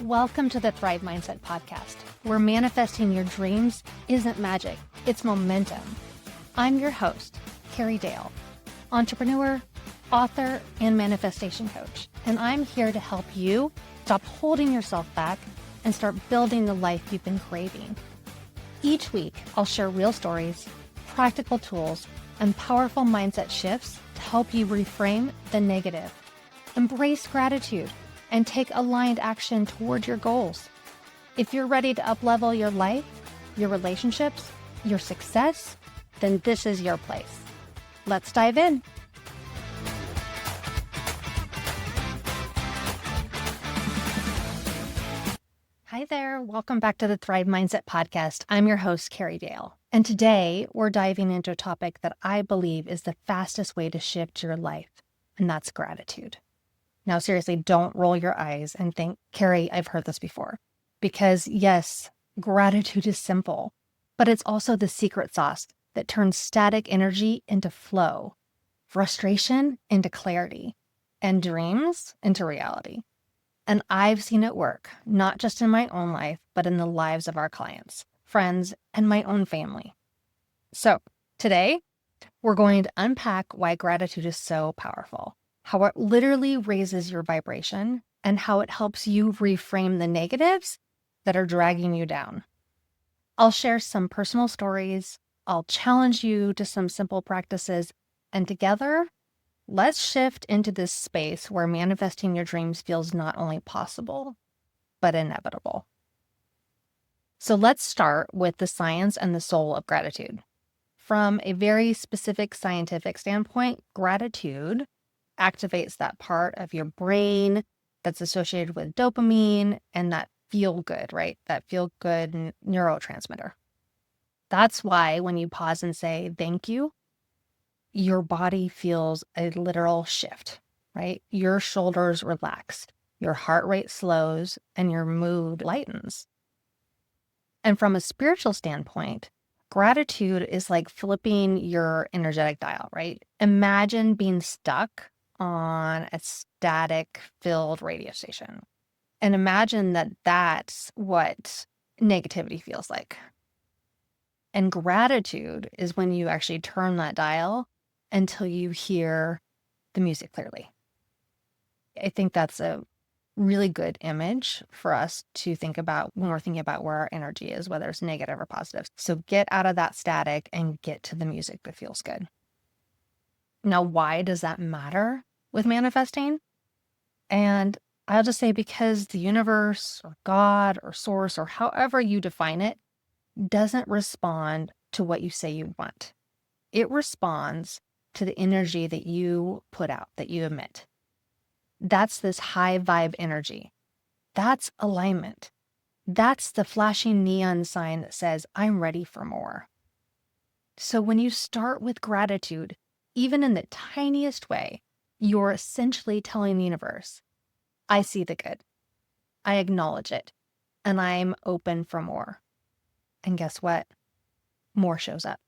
Welcome to the Thrive Mindset Podcast, where manifesting your dreams isn't magic, it's momentum. I'm your host, Carrie Dahle, entrepreneur, author, and manifestation coach, and I'm here to help you stop holding yourself back and start building the life you've been craving. Each week, I'll share real stories, practical tools, and powerful mindset shifts to help you reframe the negative, embrace gratitude, and take aligned action toward your goals. If you're ready to up-level your life, your relationships, your success, then this is your place. Let's dive in. Hi there. Welcome back to the Thrive Mindset Podcast. I'm your host, Carrie Dahle. And today we're diving into a topic that I believe is the fastest way to shift your life, and that's gratitude. Now, seriously, don't roll your eyes and think, Carrie, I've heard this before. Because yes, gratitude is simple, but it's also the secret sauce that turns static energy into flow, frustration into clarity, and dreams into reality. And I've seen it work, not just in my own life, but in the lives of our clients, friends, and my own family. So today, we're going to unpack why gratitude is so powerful, how it literally raises your vibration, and how it helps you reframe the negatives that are dragging you down. I'll share some personal stories, I'll challenge you to some simple practices, and together, let's shift into this space where manifesting your dreams feels not only possible, but inevitable. So let's start with the science and the soul of gratitude. From a very specific scientific standpoint, gratitude activates that part of your brain that's associated with dopamine and that feel good, right? That feel good neurotransmitter. That's why when you pause and say thank you, your body feels a literal shift, right? Your shoulders relax, your heart rate slows, and your mood lightens. And from a spiritual standpoint, gratitude is like flipping your energetic dial, right? Imagine being stuck on a static filled radio station. And imagine that that's what negativity feels like. And gratitude is when you actually turn that dial until you hear the music clearly. I think that's a really good image for us to think about when we're thinking about where our energy is, whether it's negative or positive. So get out of that static and get to the music that feels good. Now, why does that matter with manifesting? And I'll just say because the universe or God or source or however you define it doesn't respond to what you say you want. It responds to the energy that you put out, that you emit. That's this high vibe energy. That's alignment. That's the flashing neon sign that says, I'm ready for more. So when you start with gratitude, even in the tiniest way, you're essentially telling the universe, I see the good, I acknowledge it, and I'm open for more. And guess what? More shows up.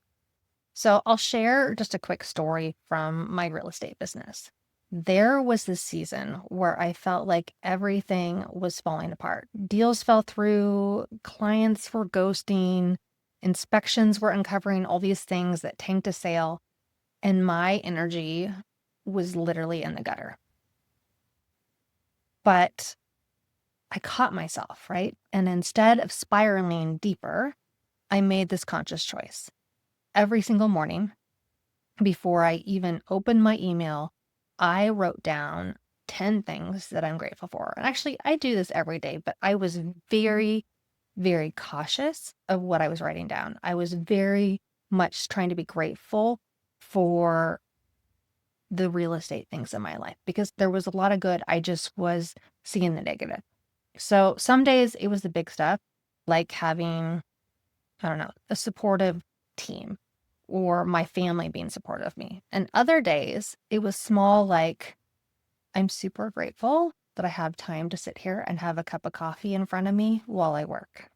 So I'll share just a quick story from my real estate business. There was this season where I felt like everything was falling apart. Deals fell through, clients were ghosting, inspections were uncovering all these things that tanked a sale, and my energy was literally in the gutter. But I caught myself, right? And instead of spiraling deeper, I made this conscious choice. Every single morning, before I even opened my email, I wrote down 10 things that I'm grateful for. And actually, I do this every day, but I was very, very cautious of what I was writing down. I was very much trying to be grateful for the real estate things in my life because there was a lot of good. I just was seeing the negative. So some days it was the big stuff, like having, I don't know, a supportive team or my family being supportive of me. And other days it was small, like I'm super grateful that I have time to sit here and have a cup of coffee in front of me while I work.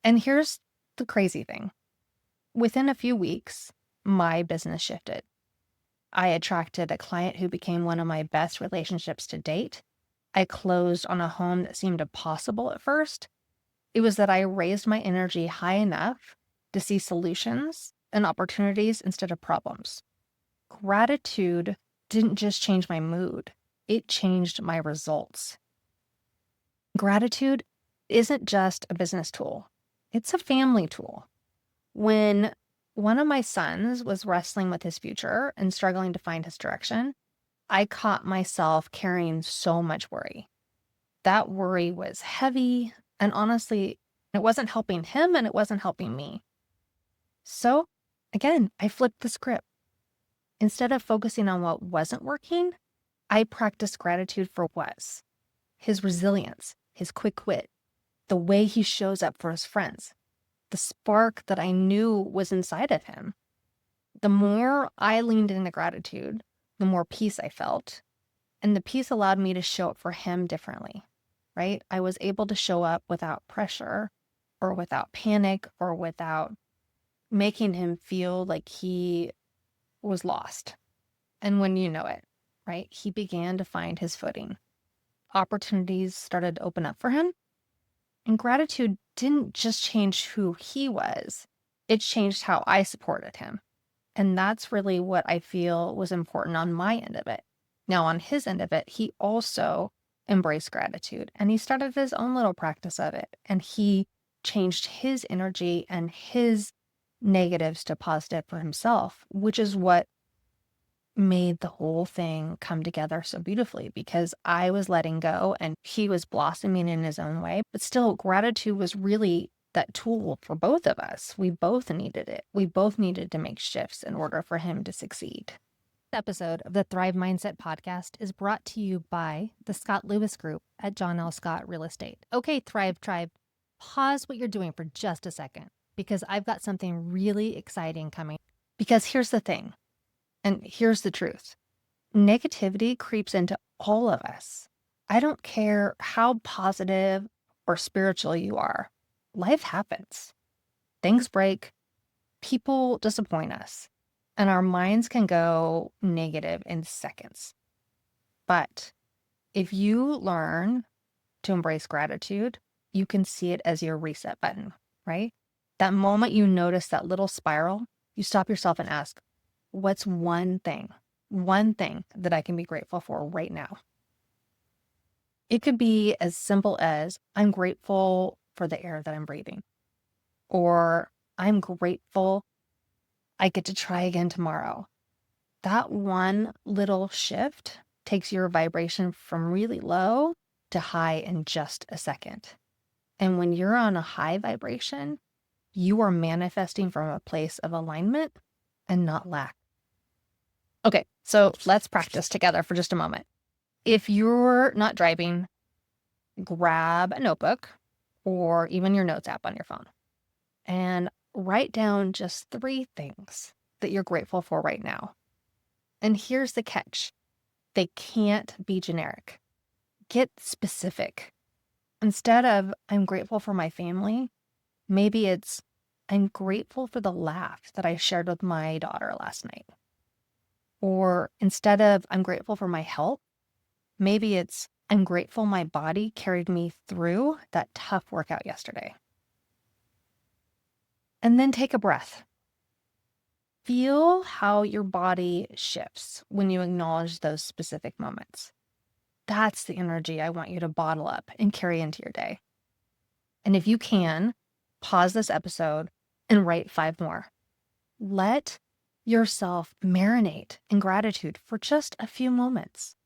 And here's the crazy thing. Within a few weeks, my business shifted. I attracted a client who became one of my best relationships to date. I closed on a home that seemed impossible at first. It was that I raised my energy high enough to see solutions and opportunities instead of problems. Gratitude didn't just change my mood, it changed my results. Gratitude isn't just a business tool, it's a family tool. When one of my sons was wrestling with his future and struggling to find his direction, I caught myself carrying so much worry. That worry was heavy, and honestly, it wasn't helping him and it wasn't helping me. So, again, I flipped the script. Instead of focusing on what wasn't working, I practiced gratitude for what was. His resilience, his quick wit, the way he shows up for his friends, the spark that I knew was inside of him. The more I leaned into gratitude, the more peace I felt. And the peace allowed me to show up for him differently, right? I was able to show up without pressure or without panic or without making him feel like he was lost. And when you know it, right, he began to find his footing. Opportunities started to open up for him. And gratitude didn't just change who he was, it changed how I supported him. And that's really what I feel was important on my end of it. Now, on his end of it, he also embraced gratitude and he started his own little practice of it. And he changed his energy and his negatives to positive for himself, which is what made the whole thing come together so beautifully because I was letting go and he was blossoming in his own way. But still, gratitude was really that tool for both of us. We both needed it. We both needed to make shifts in order for him to succeed. This episode of the Thrive Mindset podcast is brought to you by the Scott Lewis Group at John L. Scott Real Estate. Okay, Thrive Tribe, pause what you're doing for just a second because I've got something really exciting coming. Because here's the thing. And here's the truth. Negativity creeps into all of us. I don't care how positive or spiritual you are. Life happens. Things break. People disappoint us. And our minds can go negative in seconds. But if you learn to embrace gratitude, you can see it as your reset button, right? That moment you notice that little spiral, you stop yourself and ask, what's one thing that I can be grateful for right now? It could be as simple as I'm grateful for the air that I'm breathing, or I'm grateful I get to try again tomorrow. That one little shift takes your vibration from really low to high in just a second. And when you're on a high vibration, you are manifesting from a place of alignment and not lack. Okay, so let's practice together for just a moment. If you're not driving, grab a notebook or even your notes app on your phone and write down just 3 things that you're grateful for right now. And here's the catch. They can't be generic. Get specific. Instead of, I'm grateful for my family, maybe it's, I'm grateful for the laugh that I shared with my daughter last night. Or instead of, I'm grateful for my health, maybe it's, I'm grateful my body carried me through that tough workout yesterday. And then take a breath. Feel how your body shifts when you acknowledge those specific moments. That's the energy I want you to bottle up and carry into your day. And if you can, pause this episode and write 5 more. Let yourself marinate in gratitude for just a few moments,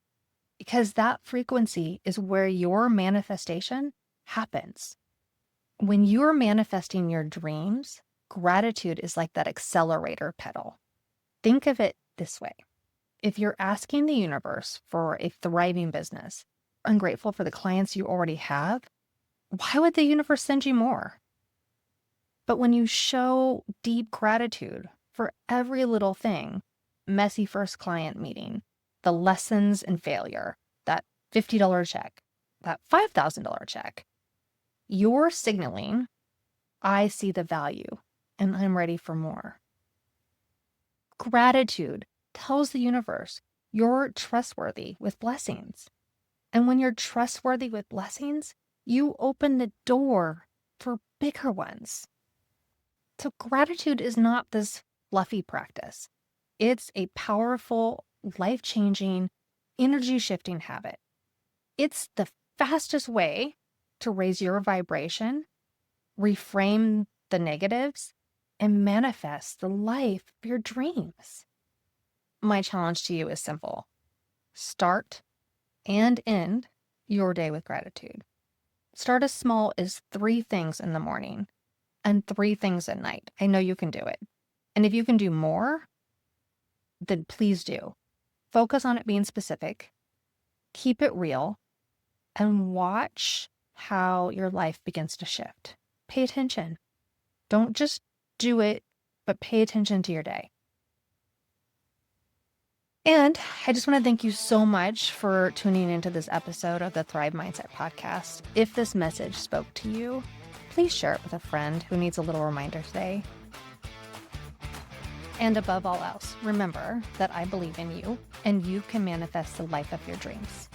because that frequency is where your manifestation happens. When you're manifesting your dreams, gratitude is like that accelerator pedal. Think of it this way. If you're asking the universe for a thriving business, I'm grateful for the clients you already have, why would the universe send you more? But when you show deep gratitude for every little thing, messy first client meeting, the lessons in failure, that $50 check, that $5,000 check, you're signaling, I see the value and I'm ready for more. Gratitude tells the universe you're trustworthy with blessings. And when you're trustworthy with blessings, you open the door for bigger ones. So gratitude is not this fluffy practice. It's a powerful, life-changing, energy-shifting habit. It's the fastest way to raise your vibration, reframe the negatives, and manifest the life of your dreams. My challenge to you is simple. Start and end your day with gratitude. Start as small as 3 things in the morning and 3 things at night. I know you can do it. And if you can do more, then please do. Focus on it being specific, keep it real, and watch how your life begins to shift. Pay attention. Don't just do it, but pay attention to your day. And I just want to thank you so much for tuning into this episode of the Thrive Mindset podcast. If this message spoke to you, please share it with a friend who needs a little reminder today. And above all else, remember that I believe in you and you can manifest the life of your dreams.